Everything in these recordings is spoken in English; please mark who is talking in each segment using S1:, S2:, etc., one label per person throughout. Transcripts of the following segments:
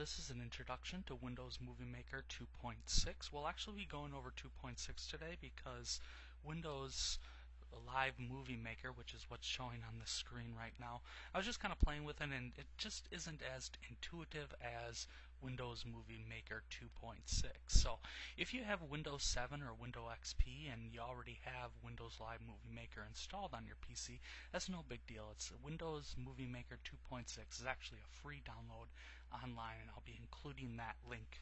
S1: this is an introduction to Windows Movie Maker 2.6. We'll actually be going over 2.6 today because Windows Live Movie Maker, which is what's showing on the screen right now, I was just kind of playing with it and it just isn't as intuitive as Windows Movie Maker 2.6. So if you have Windows 7 or Windows XP and you already have Windows Live Movie Maker installed on your PC, that's no big deal. It's Windows Movie Maker 2.6 is actually a free download online, and I'll be including that link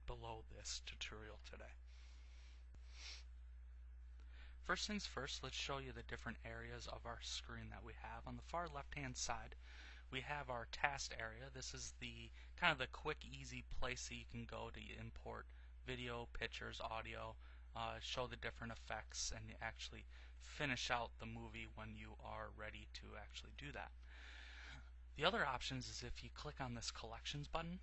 S1: below this tutorial today. First things first, let's show you the different areas of our screen that we have. On the far left hand side we have our task area. This is the kind of the quick easy place that you can go to import video, pictures, audio, show the different effects, and actually finish out the movie when you are ready to actually do that. The other options is if you click on this collections button,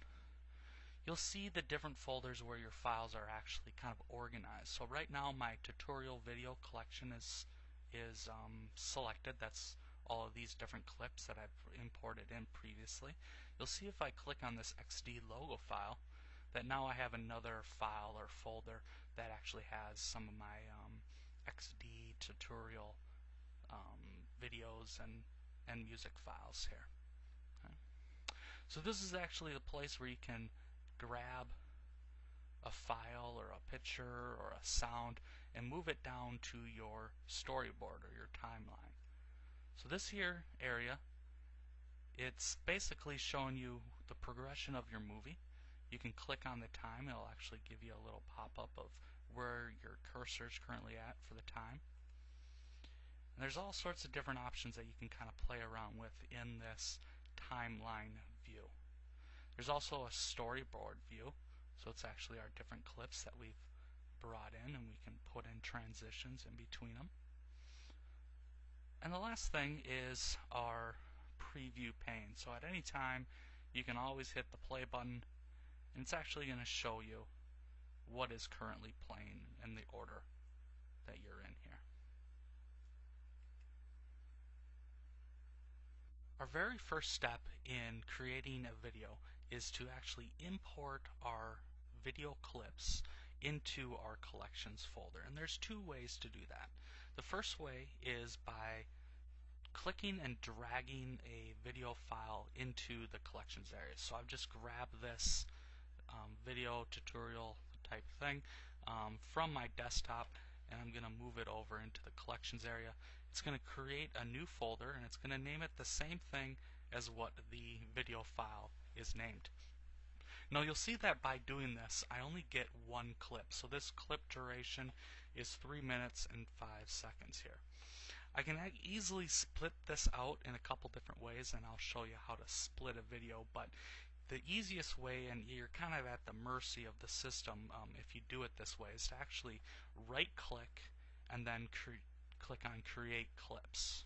S1: you'll see the different folders where your files are actually kind of organized. So right now my tutorial video collection is selected. That's all of these different clips that I've imported in previously. You'll see if I click on this XD logo file that now I have another file or folder that actually has some of my XD tutorial videos and music files here. Okay. So this is actually the place where you can grab a file or a picture or a sound and move it down to your storyboard or your timeline. So this here area, it's basically showing you the progression of your movie. You can click on the time, it'll actually give you a little pop-up of where your cursor is currently at for the time. And there's all sorts of different options that you can kind of play around with in this timeline view. There's also a storyboard view, so it's actually our different clips that we've brought in, and we can put in transitions in between them. And the last thing is our preview pane. So at any time you can always hit the play button and it's actually going to show you what is currently playing in the order that you're in here. Our very first step in creating a video is to actually import our video clips into our collections folder, and there's two ways to do that. The first way is by clicking and dragging a video file into the collections area. So I've just grabbed this video tutorial type thing from my desktop, and I'm going to move it over into the collections area. It's going to create a new folder and it's going to name it the same thing as what the video file is named. Now you'll see that by doing this I only get one clip, so this clip duration is 3 minutes and 5 seconds here. I can easily split this out in a couple different ways, and I'll show you how to split a video, but the easiest way, and you're kind of at the mercy of the system if you do it this way, is to actually right click and then click on create clips.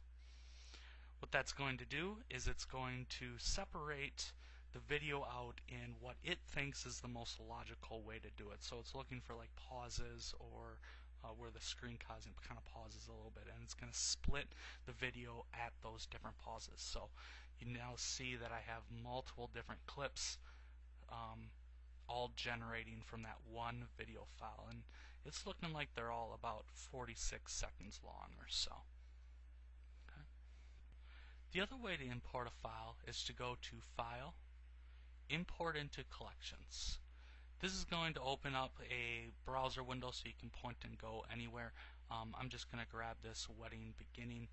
S1: What that's going to do is it's going to separate the video out in what it thinks is the most logical way to do it. So it's looking for like pauses or where the screen kind of pauses a little bit, and it's going to split the video at those different pauses. So you now see that I have multiple different clips all generating from that one video file, and it's looking like they're all about 46 seconds long or so. Okay. The other way to import a file is to go to File, Import into Collections. This is going to open up a browser window so you can point and go anywhere. I'm just going to grab this wedding beginning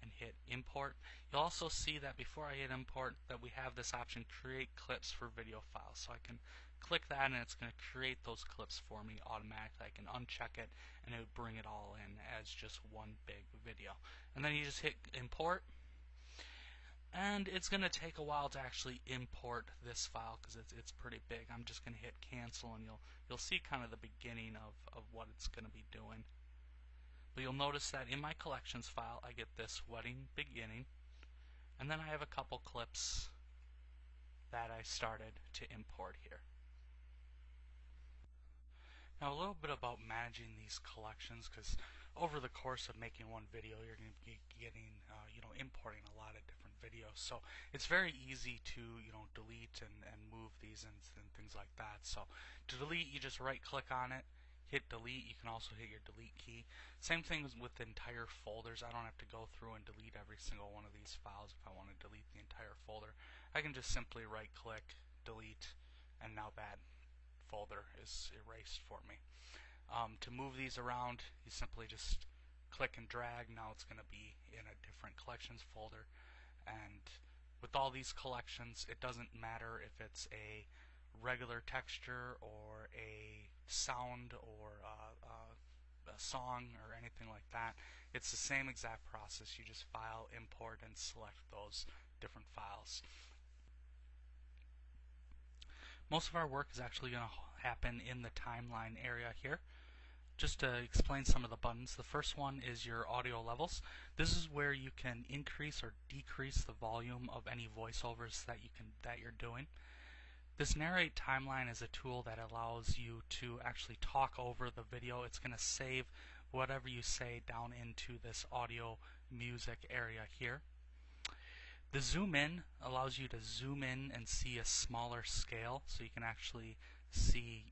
S1: and hit import. You'll also see that before I hit import that we have this option, create clips for video files. So I can click that and it's going to create those clips for me automatically. I can uncheck it and it would bring it all in as just one big video. And then you just hit import. And it's going to take a while to actually import this file because it's pretty big. I'm just going to hit cancel and you'll see kind of the beginning of what it's going to be doing. But you'll notice that in my collections file I get this wedding beginning, and then I have a couple clips that I started to import here. Now a little bit about managing these collections, because over the course of making one video, you're going to be getting, importing a lot of different videos. So it's very easy to, delete and move these and things like that. So to delete, you just right click on it, hit delete. You can also hit your delete key. Same thing with entire folders. I don't have to go through and delete every single one of these files if I want to delete the entire folder. I can just simply right click, delete, and now that folder is erased for me. To move these around, you simply just click and drag. Now it's going to be in a different collections folder. And with all these collections, it doesn't matter if it's a regular texture or a sound or a song or anything like that. It's the same exact process. You just file, import, and select those different files. Most of our work is actually going to happen in the timeline area here. Just to explain some of the buttons, the first one is your audio levels. This is where you can increase or decrease the volume of any voiceovers that you're doing. This narrate timeline is a tool that allows you to actually talk over the video. It's going to save whatever you say down into this audio music area here. The zoom in allows you to zoom in and see a smaller scale, so you can actually see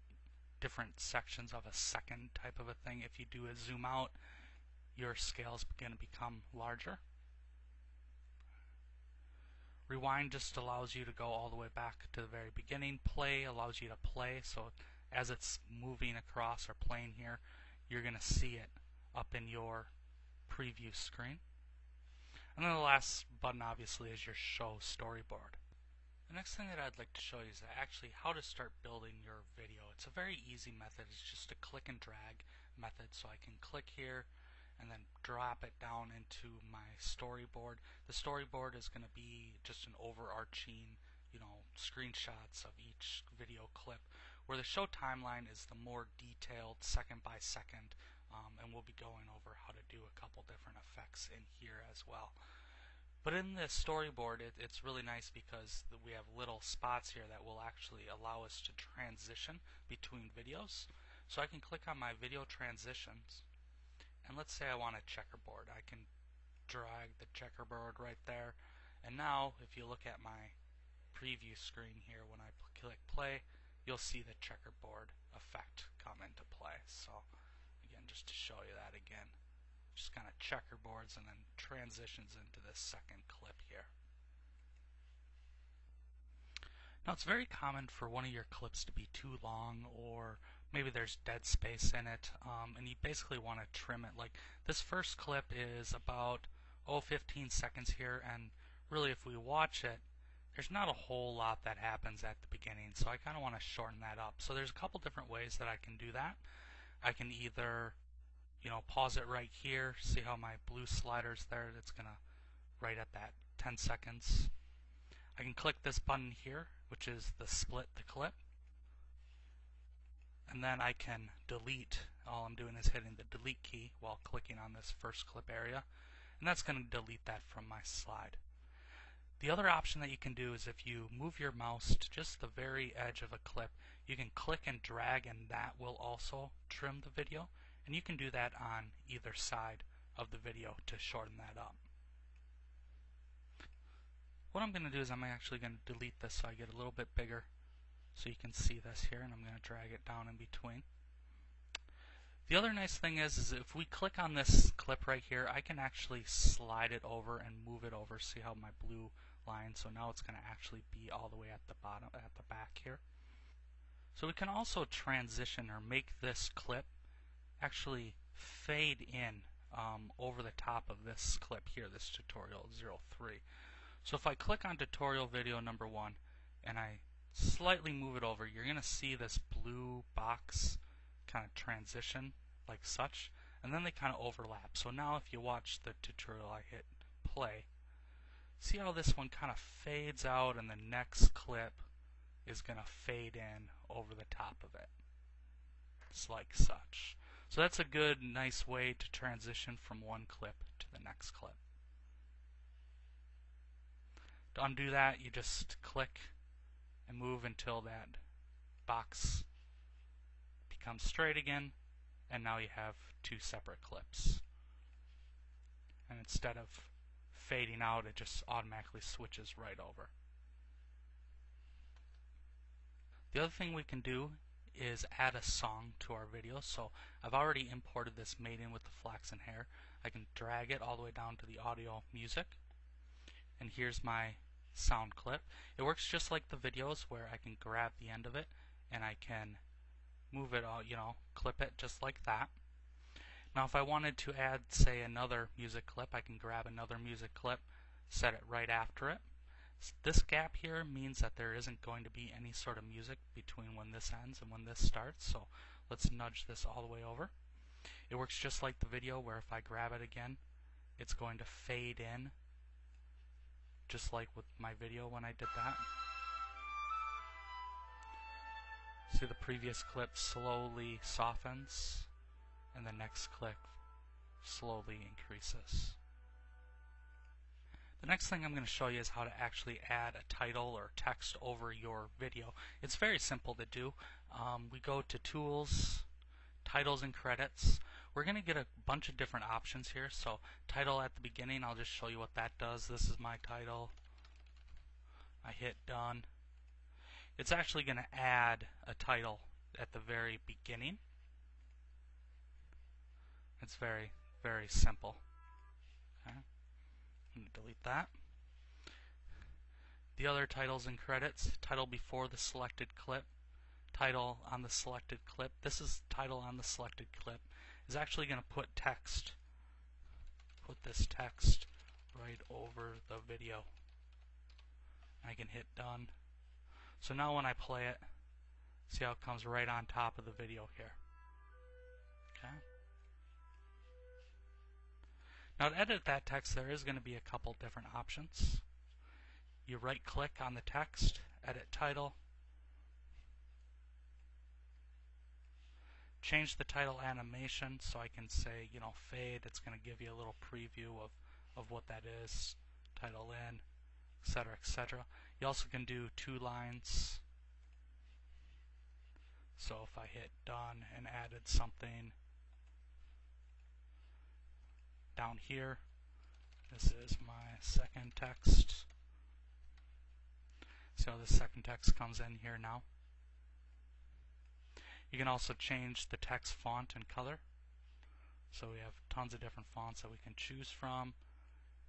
S1: different sections of a second type of a thing. If you do a zoom out, your scale is going to become larger. Rewind just allows you to go all the way back to the very beginning. Play allows you to play, so as it's moving across or playing here, you're going to see it up in your preview screen. And then the last button obviously is your show storyboard. The next thing that I'd like to show you is actually how to start building your video. It's a very easy method. It's just a click and drag method. So I can click here and then drop it down into my storyboard. The storyboard is going to be just an overarching, screenshots of each video clip, where the show timeline is the more detailed second by second, and we'll be going over how to do a couple different effects in here as well. But in the storyboard, it's really nice because we have little spots here that will actually allow us to transition between videos. So I can click on my video transitions, and let's say I want a checkerboard. I can drag the checkerboard right there, and now if you look at my preview screen here, when I click play, you'll see the checkerboard effect come into play. So again, just to show you that again, just kind of checkerboards and then transitions into this second clip here. Now it's very common for one of your clips to be too long, or maybe there's dead space in it, and you basically want to trim it. Like this first clip is about 15 seconds here, and really if we watch it, there's not a whole lot that happens at the beginning, so I kind of want to shorten that up. So there's a couple different ways that I can do that. I can either pause it right here, see how my blue slider's there, that's gonna right at that 10 seconds. I can click this button here, which is the split the clip, and then I can delete. All I'm doing is hitting the delete key while clicking on this first clip area, and that's going to delete that from my slide. The other option that you can do is if you move your mouse to just the very edge of a clip, you can click and drag, and that will also trim the video. And you can do that on either side of the video to shorten that up. What I'm going to do is I'm actually going to delete this so I get a little bit bigger so you can see this here, and I'm going to drag it down in between. The other nice thing is if we click on this clip right here, I can actually slide it over and move it over. See how my blue line, so now it's going to actually be all the way at the bottom, at the back here. So we can also transition or make this clip actually fade in over the top of this clip here, this tutorial 03. So if I click on tutorial video number 1 and I slightly move it over, you're going to see this blue box kind of transition like such, and then they kind of overlap. So now if you watch the tutorial, I hit play, see how this one kind of fades out and the next clip is going to fade in over the top of it. It's like such. So that's a good, nice way to transition from one clip to the next clip. To undo that, you just click and move until that box becomes straight again, and now you have two separate clips. And instead of fading out, it just automatically switches right over. The other thing we can do is add a song to our video. So I've already imported this Maiden with the Flaxen Hair. I can drag it all the way down to the audio music, and here's my sound clip. It works just like the videos where I can grab the end of it and I can move it, clip it just like that. Now if I wanted to add, say, another music clip, I can grab another music clip, set it right after it. This gap here means that there isn't going to be any sort of music between when this ends and when this starts, so let's nudge this all the way over. It works just like the video where if I grab it again, it's going to fade in, just like with my video when I did that. See, the previous clip slowly softens, and the next clip slowly increases. The next thing I'm going to show you is how to actually add a title or text over your video. It's very simple to do. We go to Tools, Titles and Credits. We're going to get a bunch of different options here. So title at the beginning, I'll just show you what that does. This is my title. I hit Done. It's actually going to add a title at the very beginning. It's very, very simple. Okay. I'm going to delete that. The other titles and credits, title before the selected clip, title on the selected clip. This is title on the selected clip. Is actually going to put text. Put this text right over the video. I can hit Done. So now when I play it, see how it comes right on top of the video here. Okay. Now to edit that text, there is going to be a couple different options. You right click on the text, edit title, change the title animation, so I can say, fade. It's going to give you a little preview of what that is, title in, etc., etc. You also can do 2 lines. So if I hit Done and added something down here, this is my second text. So the second text comes in here now. You can also change the text font and color. So we have tons of different fonts that we can choose from.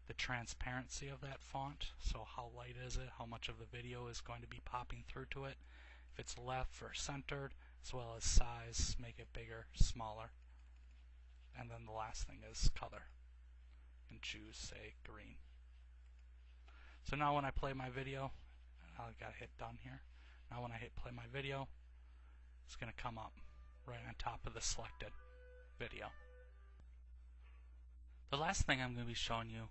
S1: The transparency of that font, so how light is it, how much of the video is going to be popping through to it, if it's left or centered, as well as size, make it bigger, smaller. And then the last thing is color. And choose, say, green. So now when I play my video, I've got to hit Done here. Now when I hit play my video, it's going to come up right on top of the selected video. The last thing I'm going to be showing you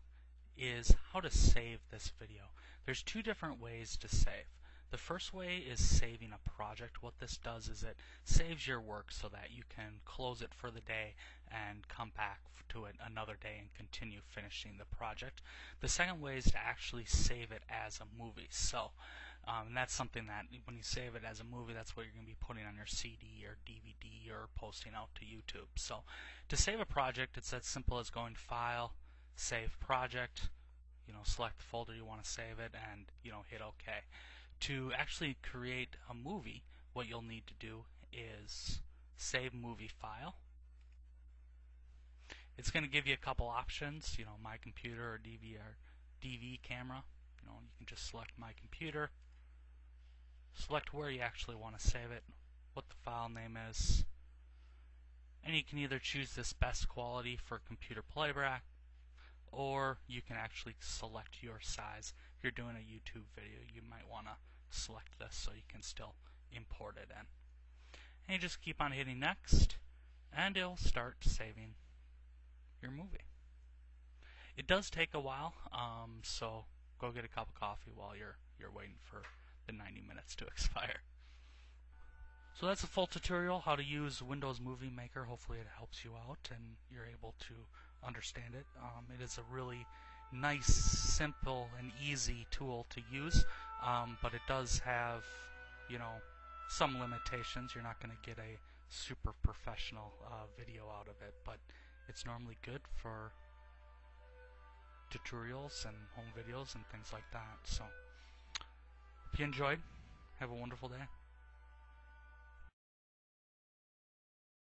S1: is how to save this video. There's 2 different ways to save. The first way is saving a project. What this does is it saves your work so that you can close it for the day and come back to it another day and continue finishing the project. The second way is to actually save it as a movie. So, and that's something that when you save it as a movie, that's what you're going to be putting on your CD or DVD or posting out to YouTube. So to save a project, it's as simple as going File, Save Project, select the folder you want to save it, and hit OK. To actually create a movie, what you'll need to do is Save Movie File. It's going to give you a couple options, My Computer or DV camera. You can just select My Computer, select where you actually want to save it, what the file name is, and you can either choose this best quality for computer playback, or you can actually select your size. If you're doing a YouTube video, you might want to select this so you can still import it in. And you just keep on hitting next, and it'll start saving your movie. It does take a while, so go get a cup of coffee while you're waiting for the 90 minutes to expire. So that's a full tutorial how to use Windows Movie Maker. Hopefully it helps you out and you're able to understand it. It is a really nice, simple, and easy tool to use, but it does have, some limitations. You're not going to get a super professional video out of it, but it's normally good for tutorials and home videos and things like that. So, if you enjoyed, have a wonderful day.